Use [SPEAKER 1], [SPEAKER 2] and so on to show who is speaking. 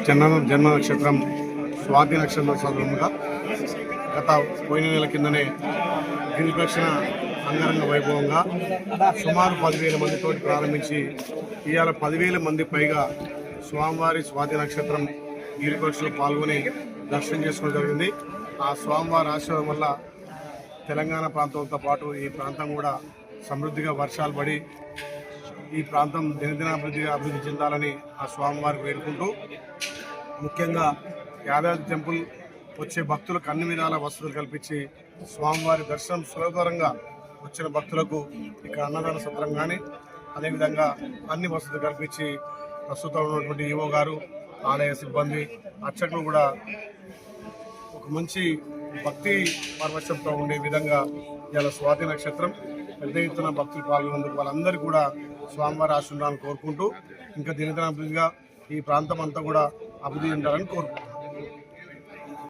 [SPEAKER 1] జన్మ నక్షత్రం స్వాతి నక్షత్రం సందర్భంగా గత పోయిన నెల కిందనే గిరి ప్రదక్షిణ అంగరంగ వైభవంగా సుమారు 10,000 మందితో ప్రారంభించి ఇవాళ 10,000 మంది పైగా స్వామివారి స్వాతి నక్షత్రం గిరి ప్రదక్షిణలో పాల్గొని దర్శనం చేసుకోవడం జరిగింది. ఆ స్వామివారి ఆశీర్వాదం వల్ల తెలంగాణ ప్రాంతంతో పాటు ఈ ప్రాంతం కూడా సమృద్ధిగా వర్షాలు పడి ఈ ప్రాంతం అభివృద్ధి చెందాలని ఆ స్వామివారికి వేడుకుంటూ, ముఖ్యంగా యాదాద్రి టెంపుల్ వచ్చే భక్తులకు అన్ని విధాల వసతులు కల్పించి స్వామివారి దర్శనం సులభతరంగా వచ్చిన భక్తులకు ఇక్కడ అన్నదాన సత్రం కానీ అదేవిధంగా అన్ని వసతులు కల్పించి ప్రస్తుతం ఉన్నటువంటి ఈవో గారు, ఆలయ సిబ్బంది, అర్చకులు కూడా ఒక మంచి భక్తి పరవశంతో ఉండే విధంగా ఇలా స్వాతి నక్షత్రం పెద్ద ఎత్తున భక్తులు పాల్గొన్నందుకు వాళ్ళందరికీ కూడా స్వామివారి ఆశీర్వాదాన్ని కోరుకుంటూ ఇంకా దినదినాభివృద్ధిగా ఈ ప్రాంతం అంతా కూడా అభివృద్ధి చెందాలని కోరుకుంటున్నాను.